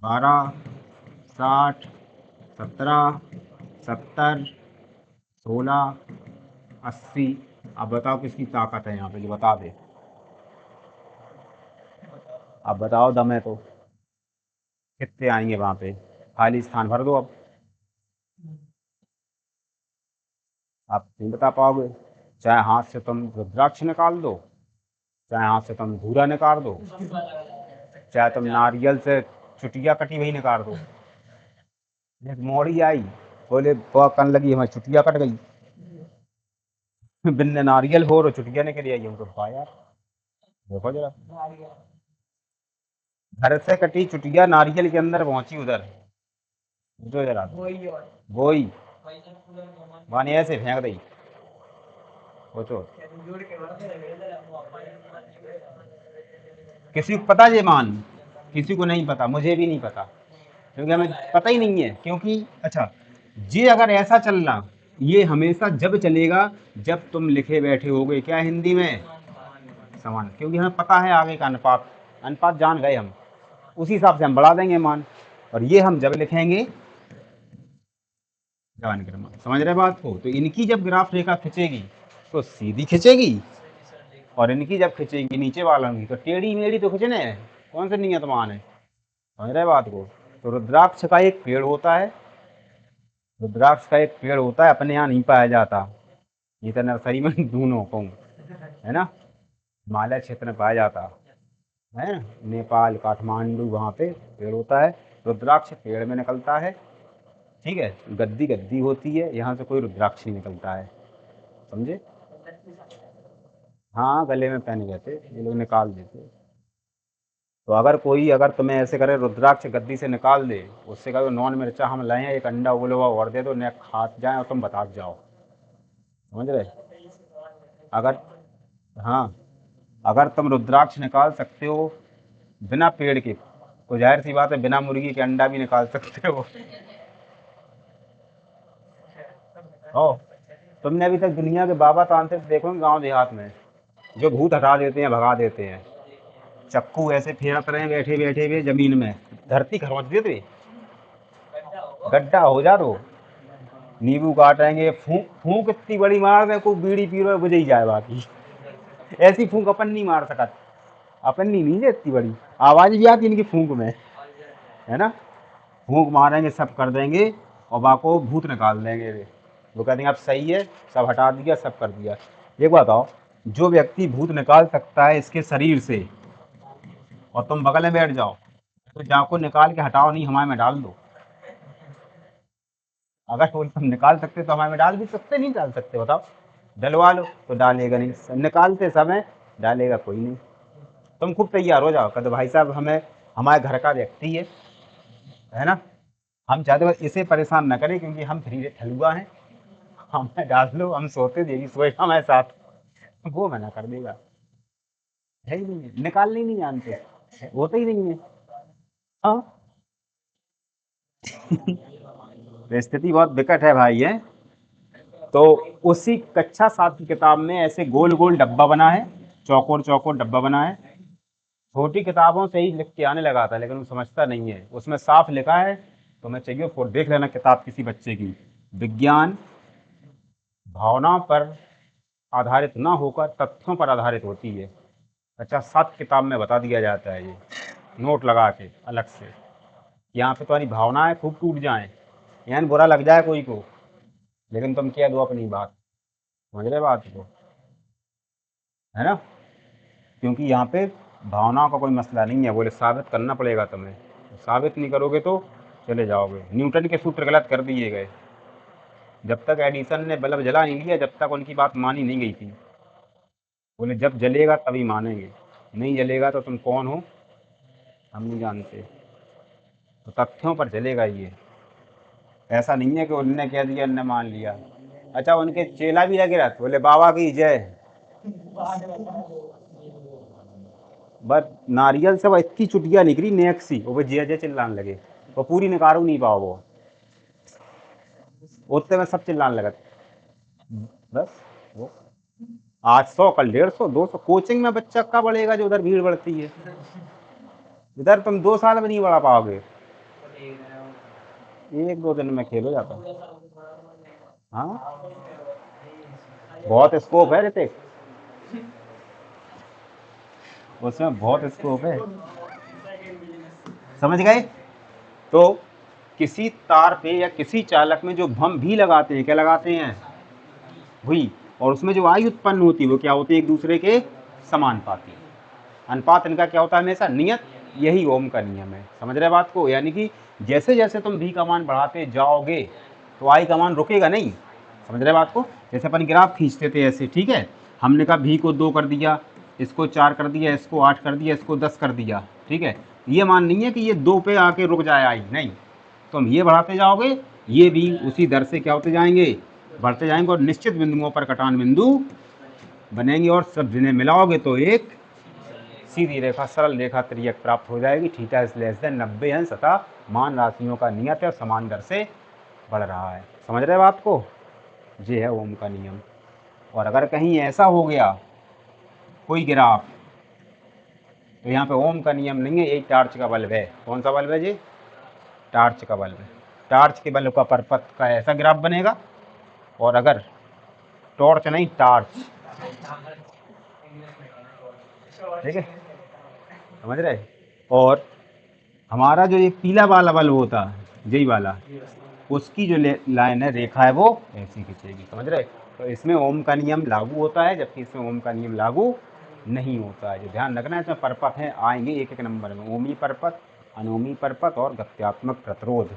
12 60 17 70 16 80। अब बताओ किसकी ताकत है यहाँ पे, जो बता दे। अब बताओ, दम है तो कितने आएंगे वहाँ पे, खाली स्थान भर दो। अब आप नहीं बता पाओगे, चाहे हाथ से तुम रुद्राक्ष निकाल दो, चाहे हाथ से तुम धूरा निकाल दो, चाहे तुम नारियल से चुटिया कटी हुई निकाल दो। एक मोड़ी आई, बोले बहुत कन लगी हमारी चुटिया कट गई, बिन नारियल हो और चुटिया निकल आई। हमको कहा यार देखो जरा, घर से कटी चुटिया नारियल के अंदर पहुंची उधर, जो जरा वो ही माने ऐसे फेंक दी, सोचो। किसी को पता ये मान, किसी को नहीं पता, मुझे भी नहीं पता, क्योंकि हमें पता ही नहीं है। क्योंकि अच्छा, ये अगर ऐसा चलना, ये हमेशा जब चलेगा जब तुम लिखे बैठे होगे क्या हिंदी में, समान, क्योंकि हमें पता है आगे का अनुपात, अनुपात जान गए हम, उसी हिसाब से हम बढ़ा देंगे मान। और ये हम जब लिखेंगे जवान क्रम, समझ रहे बात को। तो इनकी जब ग्राफ रेखा खिंचेगी तो सीधी खिंचेगी, और इनकी जब खिंचेगी नीचे वालों की तो टेढ़ी मेढ़ी तो खिंचने है, कौन से नियत मान है, समझ रहे बात को। तो रुद्राक्ष का एक पेड़ होता है, रुद्राक्ष का एक पेड़ होता है, अपने यहाँ नहीं पाया जाता, ये तो नर्सरी में ढूंढो कहूँ, है ना, हिमालय क्षेत्र में पाया जाता। है ना, नेपाल काठमांडू वहाँ पे पेड़ होता है, रुद्राक्ष पेड़ में निकलता है। ठीक है, गद्दी गद्दी होती है, यहाँ से कोई रुद्राक्ष नहीं निकलता है, समझे। हाँ, गले में पहने रहते, ये लोग निकाल देते। तो अगर तुम्हें ऐसे करे रुद्राक्ष गद्दी से निकाल दे, उससे कहो नॉन मिर्चा हम लाए हैं, एक अंडा उबला हुआ और दे दो, न खा जाए और तुम बता जाओ, समझ रहे। अगर, हाँ, अगर तुम रुद्राक्ष निकाल सकते हो बिना पेड़ के, तो जाहिर सी बात है बिना मुर्गी के अंडा भी निकाल सकते हो। ओ, तुमने अभी तक दुनिया के बाबा तांत्रिक देखो गांव देहात में, जो भूत हटा देते हैं, भगा देते हैं। चक्कू ऐसे फेरत रहे बैठे बैठे हुए जमीन में, धरती खरोच देते, गड्ढा हो जा। तो नींबू काटेंगे, फूंक फूंक इतनी बड़ी मार दे, कोई बीड़ी पी रहा बुझ ही जाए बाकी। ऐसी फूंक अपन नहीं मार सकत, अपन नहीं है इतनी बड़ी, आवाज भी आती इनकी फूंक में, है ना। फूंक मारेंगे, सब कर देंगे, और बाको भूत निकाल देंगे वे। वो कहते हैं अब सही है, सब हटा दिया, सब कर दिया। एक बात बताओ, जो व्यक्ति भूत निकाल सकता है इसके शरीर से, और तुम बगल में बैठ जाओ, तो जाको निकाल के हटाओ नहीं, हमारे में डाल दो। अगर वो तुम निकाल सकते तो हमारे में डाल भी सकते, नहीं डाल सकते बताओ। डलवा लो तो डालेगा नहीं, निकालते समय डालेगा कोई नहीं। तुम खूब तैयार हो जाओ, कहते भाई साहब हमें, हमारे घर का व्यक्ति है ना, हम चाहते बस इसे परेशान न करें, क्योंकि हम फ्री ठलुआ हैं, हमें डाल लो, हम सोते देगी सोएगा हमारे साथ। वो मना कर देगा, है ही नहीं है, निकालने ही नहीं जानते, होता ही नहीं है। हाँ। तो स्थिति बहुत विकट है भाई है। तो उसी कक्षा 7 की किताब में ऐसे गोल गोल डब्बा बना है, चौकोर चौकोर डब्बा बना है। छोटी किताबों से ही लिख के आने लगा था, लेकिन वो समझता नहीं है। उसमें साफ लिखा है, तो मैं चाहिए फोटो देख लेना किताब किसी बच्चे की। विज्ञान भावनाओं पर आधारित ना होकर तथ्यों पर आधारित होती है। अच्छा, 7 किताब में बता दिया जाता है ये, नोट लगा के अलग से। यहाँ पे तुम्हारी भावनाएं खूब टूट जाएं, यानी बुरा लग जाए कोई को, लेकिन तुम कह दो अपनी बात, समझ रहे बात को, है ना। क्योंकि यहाँ पे भावनाओं का कोई मसला नहीं है, बोले साबित करना पड़ेगा तुम्हें, साबित नहीं करोगे तो चले जाओगे। न्यूटन के सूत्र गलत कर दिए गए, जब तक एडिसन ने बल्ब जला नहीं लिया, जब तक उनकी बात मानी नहीं गई थी। बोले जब जलेगा तभी मानेंगे, नहीं जलेगा तो तुम कौन हो हम नहीं जानते। तो तथ्यों पर चलेगा ये, ऐसा नहीं है कि उनने कह दिया उनने मान लिया। अच्छा, उनके चेला भी लगे रहते, बोले बाबा की जय, बस नारियल से वो इतनी चुटिया निकली नेक सी, वो जय जय चिल्लाने लगे, वो पूरी निकारू नहीं पाओ, वो उतने में सब चिल्लाने लगे। बस वो आज 100 कल 150 200, कोचिंग में बच्चा कब बढ़ेगा जो उधर भीड़ बढ़ती है, इधर तुम 2 साल में नहीं बढ़ा पाओगे, 1-2 दिन में खेल हो जाता। हाँ, बहुत स्कोप है ऋतिक, उसमें बहुत स्कोप है, समझ गए। तो किसी तार पे या किसी चालक में जो भम भी लगाते हैं, क्या लगाते हैं, हुई, और उसमें जो वायु उत्पन्न होती है वो क्या होती है, एक दूसरे के समानुपाती। अनुपात इनका क्या होता है हमेशा, नियत। यही ओम का नियम है, समझ रहे बात को। यानी कि जैसे जैसे तुम भी का मान बढ़ाते जाओगे तो आई का मान रुकेगा नहीं, समझ रहे बात को। जैसे अपन ग्राफ खींचते थे ऐसे, ठीक है, हमने कहा भी को 2 कर दिया, इसको 4 कर दिया, इसको 8 कर दिया, इसको 10 कर दिया, ठीक है। ये मान नहीं है कि ये 2 पे आके रुक जाए आई, नहीं, तुम ये बढ़ाते जाओगे, ये भी उसी दर से क्या होते जाएंगे, बढ़ते जाएंगे, और निश्चित बिंदुओं पर कटान बिंदु बनेंगे, और सब जिन्हें मिलाओगे तो एक सीधी रेखा, सरल रेखा त्रियक प्राप्त हो जाएगी। थीटा इज लेस देन 90 अंश, तथा मान राशियों का नियत है और समान दर से बढ़ रहा है, समझ रहे बात को। ये है ओम का नियम। और अगर कहीं ऐसा हो गया कोई ग्राफ, तो यहाँ पे ओम का नियम नहीं है, यही टार्च का बल्ब है। कौन सा बल्ब है जी, टार्च का बल्ब है। टार्च के बल्ब का परपथ का ऐसा ग्राफ बनेगा, और अगर टॉर्च नहीं टार्च, ठीक है, समझ रहे। और हमारा जो ये पीला वाला बल्ब होता है, यही वाला, उसकी जो लाइन है, रेखा है, वो ऐसी खींचेगी, समझ रहे। तो इसमें ओम का नियम लागू होता है, जबकि इसमें ओम का नियम लागू नहीं होता है। जो ध्यान रखना है, इसमें परपथ है आएंगे एक एक नंबर में, ओमी परपथ, अनोमी परपथ और गत्यात्मक प्रतिरोध।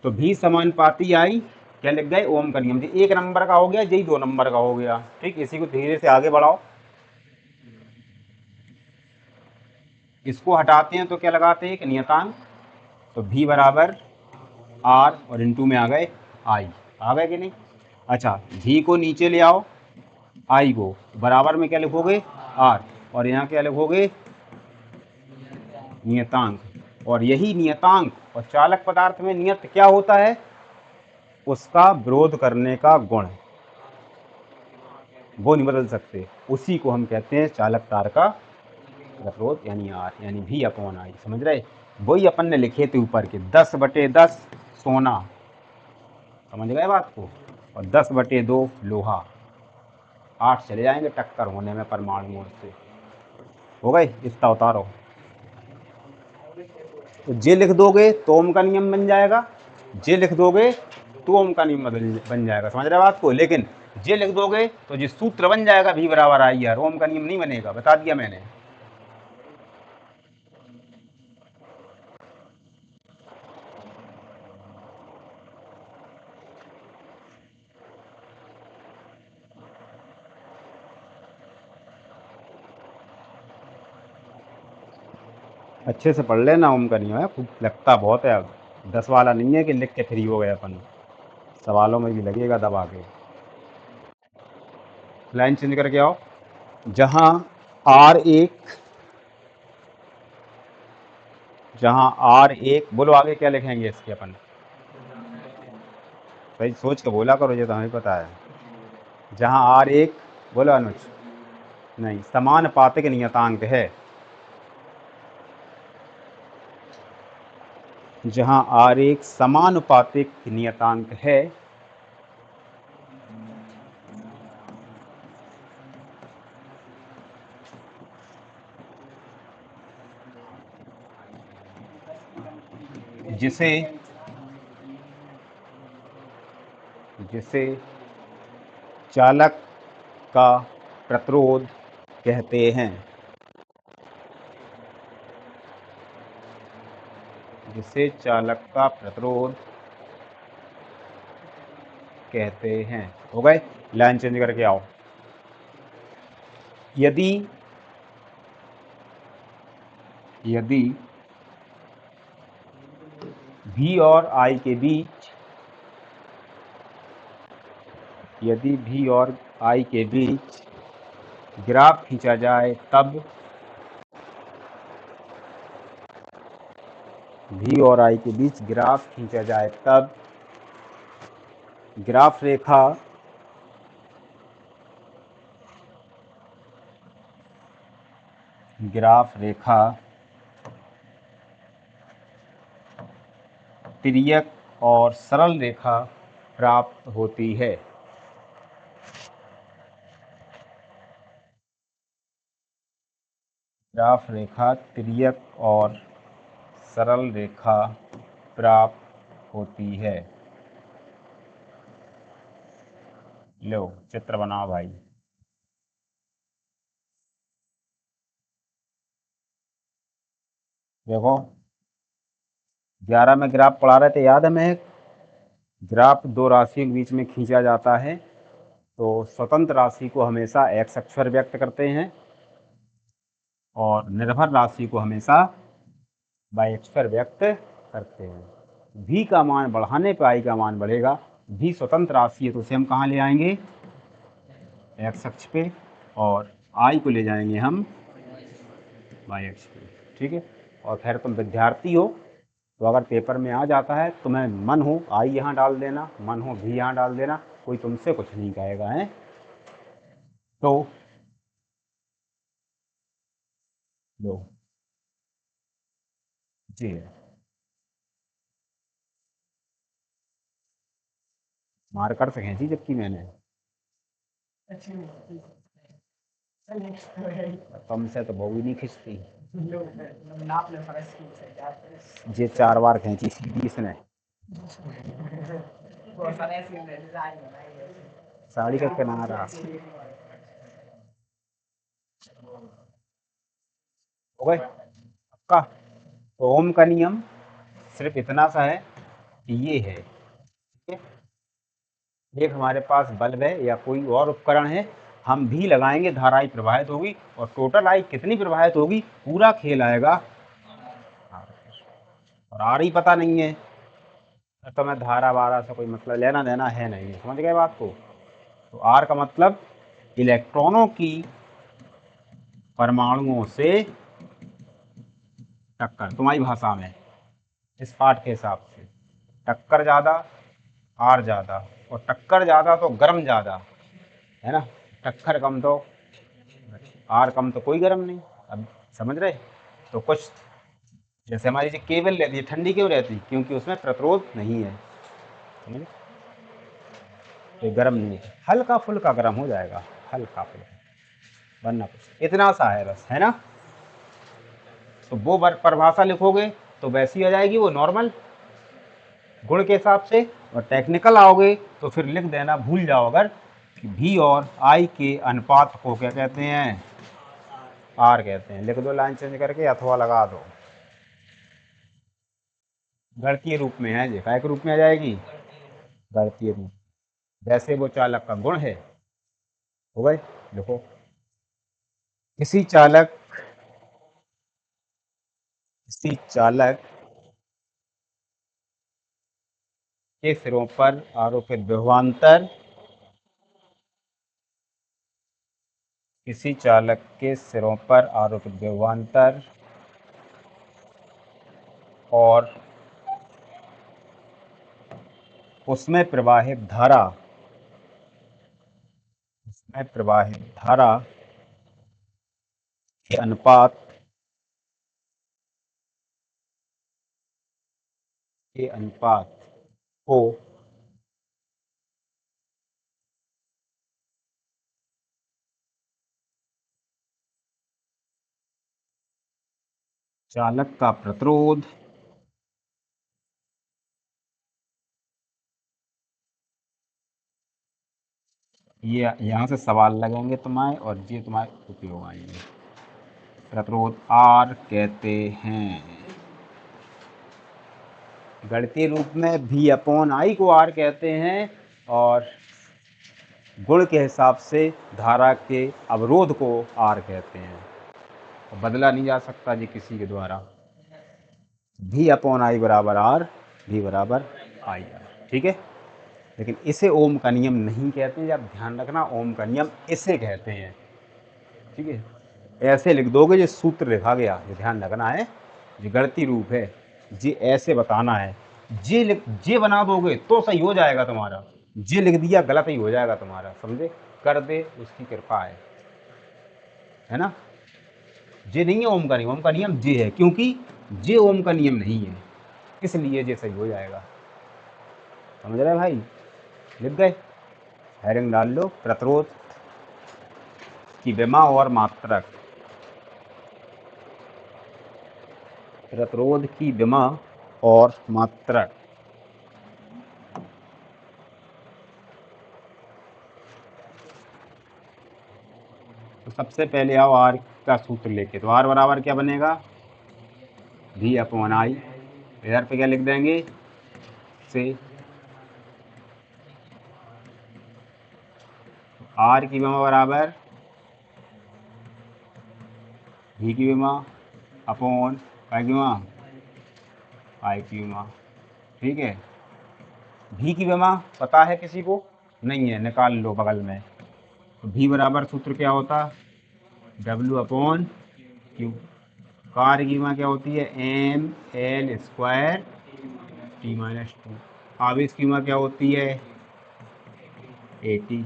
तो भी समानुपाती आई, क्या लिख गए, ओम का नियम। जो एक नंबर का हो गया, यही 2 नंबर का हो गया। ठीक, इसी को धीरे से आगे बढ़ाओ। इसको हटाते हैं तो क्या लगाते हैं, एक नियतांक। तो भी बराबर आर और इनटू में आ गए आई। आ गए कि नहीं? अच्छा, भी को नीचे ले आओ, आई को बराबर में क्या लिखोगे, आर, और यहाँ क्या लिखोगे, नियतांक। और यही नियतांक और चालक पदार्थ में नियत क्या होता है, उसका विरोध करने का गुण, वो नहीं बदल सकते। उसी को हम कहते हैं चालक तार का प्रतिरोध, यानी आर, यानी भी अपॉन आई। समझ रहे? वही अपन ने लिखे थे ऊपर के 10/10 सोना, समझ गए बात को, और 10/2 लोहा। 8 चले जाएंगे टक्कर होने में परमाणुओं से। हो गए? इतना उतारो। तो जे लिख दोगे तो ओम का नियम बन जाएगा, जे लिख दोगे तो ओम का नियम बन जाएगा। समझ रहे बात को? लेकिन जे लिख दोगे तो जिस सूत्र बन जाएगा भी बराबर आई आर, ओम का नियम नहीं बनेगा, बता दिया मैंने। अच्छे से पढ़ लेना, ओम का नियम है, खूब लगता बहुत है। अब 10 वाला नहीं है कि लिख के फ्री हो गए अपन, सवालों में भी लगेगा दबा के। लाइन चेंज करके आओ। जहां आर एक, जहां आर एक, बोलो आगे क्या लिखेंगे इसके अपन, सही सोच के बोला करो, ये तो हमें पता है। जहां आर एक, बोलो अनुज, नहीं, समानुपातिक नियतांक है। जहां आर एक समानुपातिक नियतांक है, जिसे जिसे चालक का प्रतिरोध कहते हैं, जिसे चालक का प्रतिरोध कहते हैं। हो गए? लाइन चेंज करके आओ। यदि यदि भी और आई के बीच, यदि भी और आई के बीच ग्राफ खींचा जाए, तब भी और आई के बीच ग्राफ खींचा जाए, तब ग्राफ रेखा ग्राफ रेखा तिर्यक और सरल रेखा प्राप्त होती है। ग्राफ रेखा तिर्यक और सरल रेखा प्राप्त होती है। लो चित्र बनाओ भाई। देखो 11 में ग्राफ पढ़ा रहे थे, याद है? मैं ग्राफ 2 राशियों के बीच में खींचा जाता है, तो स्वतंत्र राशि को हमेशा एक्स अक्ष पर व्यक्त करते हैं और निर्भर राशि को हमेशा वाई अक्ष पर व्यक्त करते हैं। भी का मान बढ़ाने पर आई का मान बढ़ेगा। भी स्वतंत्र राशि है तो उसे हम कहाँ ले आएंगे, एक्स अक्ष पे, और आई को ले जाएंगे हम वाई अक्ष पे। ठीक है? और खैर तुम विद्यार्थी हो, तो अगर पेपर में आ जाता है, तुम्हें मन हो आई यहाँ डाल देना, मन हो भी यहाँ डाल देना, कोई तुमसे कुछ नहीं कहेगा है। तो लो जी है, मार्कर से खींची जबकि मैंने, तुमसे तो बहु ही नहीं खींचती। ये 4 बार खींची सीधी इसने। साड़ी का किनारा हो गए आपका। तो ओम का नियम सिर्फ इतना सा है कि ये है, ठीक है। एक हमारे पास बल्ब है या कोई और उपकरण है, हम भी लगाएंगे, धारा आई प्रवाहित होगी, और टोटल आई कितनी प्रवाहित होगी, पूरा खेल आएगा R पर। और आर ही पता नहीं है तो मैं धारा वारा से कोई मतलब लेना देना है नहीं, समझ गए बात को। तो आर का मतलब इलेक्ट्रॉनों की परमाणुओं से टक्कर, तुम्हारी भाषा में इस पाठ के हिसाब से टक्कर ज़्यादा, आर ज़्यादा, और टक्कर ज़्यादा तो गर्म ज़्यादा, है ना। टक्कर कम तो आर कम तो कोई गर्म नहीं। अब समझ रहे। तो कुछ जैसे हमारी जो केबल रहती है ठंडी क्यों रहती, क्योंकि उसमें प्रतिरोध नहीं है, समझे। तो ये गर्म नहीं है, हल्का फुल्का गर्म हो जाएगा, हल्का फुल्का, वरना कुछ इतना सा है बस, है ना। तो वो परिभाषा लिखोगे तो वैसी आ जाएगी वो नॉर्मल गुण के हिसाब से, और टेक्निकल आओगे तो फिर लिख देना, भूल जाओ अगर, कि भी और आई के अनुपात को क्या कहते हैं, आर कहते हैं। लिख दो लाइन चेंज करके अथवा लगा दो। गणितीय रूप में है, ये काय के रूप में आ जाएगी, गणितीय रूप, जैसे वो चालक का गुण है। हो गए, देखो किसी चालक के सिरों पर आरोपित विभवांतर, किसी चालक के सिरों पर आरोपित विभवांतर और उसमें प्रवाहित धारा, उसमें प्रवाहित धारा के अनुपात को चालक का प्रतिरोध ये यहाँ से सवाल लगेंगे तुम्हारे, और ये तुम्हारे उपयोग आएंगे। प्रतिरोध आर कहते हैं, गणितीय रूप में भी अपॉन आई को आर कहते हैं, और गुण के हिसाब से धारा के अवरोध को आर कहते हैं। और बदला नहीं जा सकता जी किसी के द्वारा। भी अपॉन आई बराबर आर, भी बराबर आई आर, ठीक है। लेकिन इसे ओम का नियम नहीं कहते हैं, जब ध्यान रखना, ओम का नियम इसे कहते हैं, ठीक है। ऐसे लिख दोगे, जो सूत्र लिखा गया, जो ध्यान रखना है, जो गणितीय रूप है, जी ऐसे बताना है। जे बना दोगे तो सही हो जाएगा तुम्हारा, जे लिख दिया गलत ही हो जाएगा तुम्हारा, समझे। कर दे उसकी कृपा है ना। जे नहीं है ओम का नियम, ओम का नियम जे है, क्योंकि जे ओम का नियम नहीं है, इसलिए जे सही हो जाएगा, समझ रहे भाई। लिख गए, हैरिंग डाल लो। प्रतिरोध की विमा और मात्रक, प्रतिरोध की विमा और मात्रक। तो सबसे पहले आओ आर का सूत्र लेके, तो आर बराबर क्या बनेगा, भी अपॉन आई, इधर पे क्या लिख देंगे, से आर की विमा बराबर भी की विमा अपॉन काय की विमा, आई की विमा, ठीक है। भी की विमा पता है किसी को, नहीं है, निकाल लो बगल में। तो भी बराबर सूत्र क्या होता, डब्ल्यू अपॉन क्यू। कार्य की विमा क्या होती है, M L square T minus two. आवेश की विमा क्या होती है, ए टी।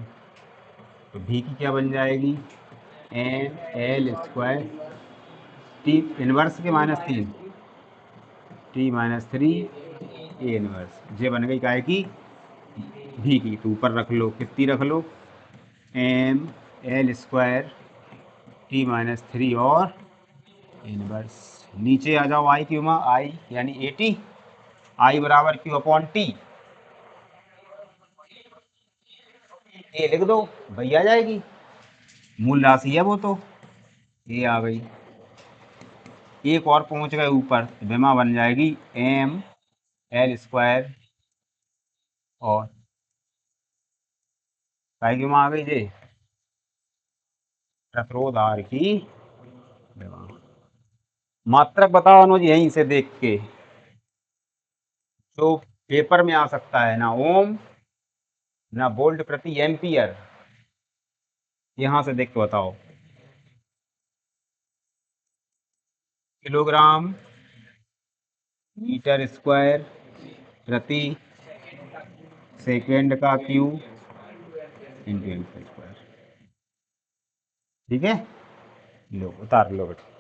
तो भी की क्या बन जाएगी, M L square T inverse के माइनस तीन, T minus three A inverse. ये बन गई काय की, भी की। तो ऊपर रख लो, कितनी रख लो, M L square T minus three और इनवर्स। नीचे आ जाओ, आई की उमा, आई यानी ए टी, आई बराबर क्यू अपॉन टी, ए लिख दो, भैया आ जाएगी, मूल राशि है वो तो, ये आ गई। एक और पहुंच गए ऊपर, तो विमा बन जाएगी एम एल स्क्वायर और काय की आ गई जे प्रतिरोध आर की विमा। मात्रक बताओ अनुज यहीं से देख के, जो पेपर में आ सकता है, ना ओम ना वोल्ट प्रति एम्पियर, यहां से देख के बताओ। किलोग्राम मीटर स्क्वायर प्रति सेकेंड का क्यू इंटू एम्पीयर स्क्वायर। ठीक है, लो उतार लो बेटा।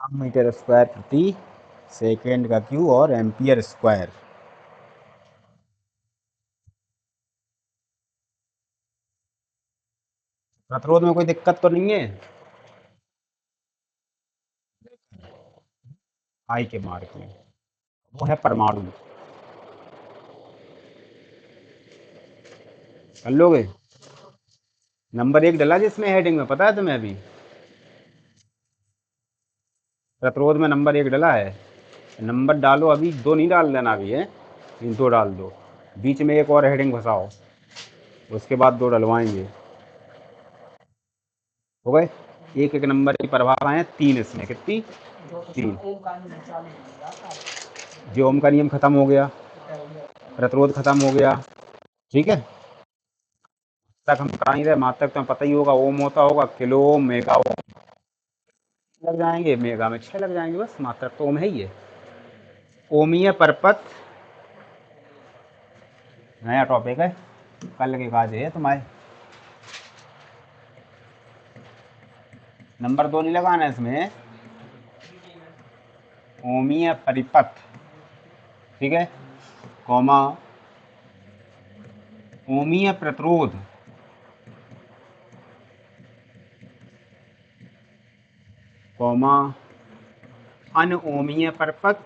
मीटर स्क्वायर प्रति सेकेंड का क्यू और एम्पियर स्क्वायर। प्रतिरोध में कोई दिक्कत तो नहीं है? आई के मार्क में वो है परमाणु। कर लोगे? नंबर 1 डला जिसमें हेडिंग में, पता है तुम्हें? अभी प्रतिरोध में नंबर 1 डला है। नंबर डालो, अभी 2 नहीं डाल देना अभी है, लेकिन 2 डाल दो। बीच में एक और हेडिंग फंसाओ, उसके बाद 2 डलवाएंगे। हो गए? एक एक नंबर की परिभाषाएं 3 इसमें। कितनी? 3। ओम का नियम चालू हो जाता जो ओम का नियम खत्म हो गया, प्रतिरोध खत्म हो गया। ठीक है, तक हम करा ही रहे। मात्रक तो पता ही होगा, ओम होता होगा किलो ओम, मेगा ओम लग जाएंगे, मेगा में 6 लग जाएंगे बस। मात्रक तो ओम है ही है। ओमीय परपथ नया टॉपिक है, कल के काज है तुम्हारे। नंबर 2 नहीं लगाना है इसमें, ओमीय परिपथ। ठीक है, कॉमा ओमीय प्रतिरोध, कॉमा अनओमीय परपथ।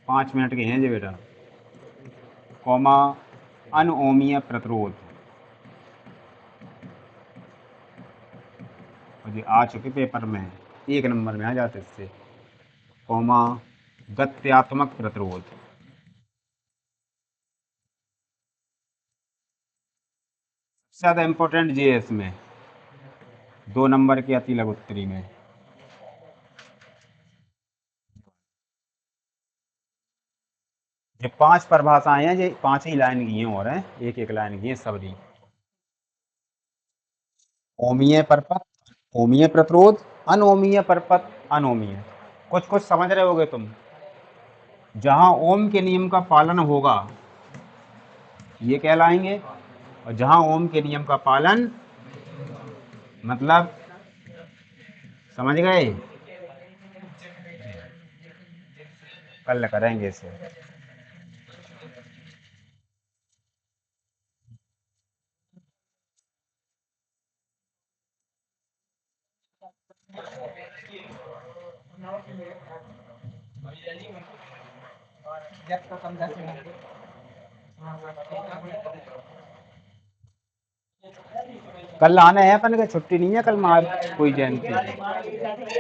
5 मिनट के हैं जी बेटा। कॉमा अनओमीय प्रतिरोध, और ये आ चुके पेपर में, 1 नंबर में आ जाते इससे। कॉमा गत्यात्मक प्रतिरोध। सबसे ज़्यादा इम्पोर्टेंट जी है इसमें, 2 नंबर की अति लघु उत्तरी में। ये 5 परिभाषाएं हैं, ये 5 ही लाइन की हैं और हैं, एक एक लाइन की हैं सबरी। ओमीय परपथ, ओमीय प्रतिरोध, अनओमीय परपथ, अनओमीय। कुछ कुछ समझ रहे होगे तुम। जहां ओम के नियम का पालन होगा ये कहलाएंगे, और जहां ओम के नियम का पालन, मतलब समझ गए? कल करेंगे इसे। जब तो कम 10 मिनट कल आना है अपन का, छुट्टी नहीं है कल, मार कोई जयंती।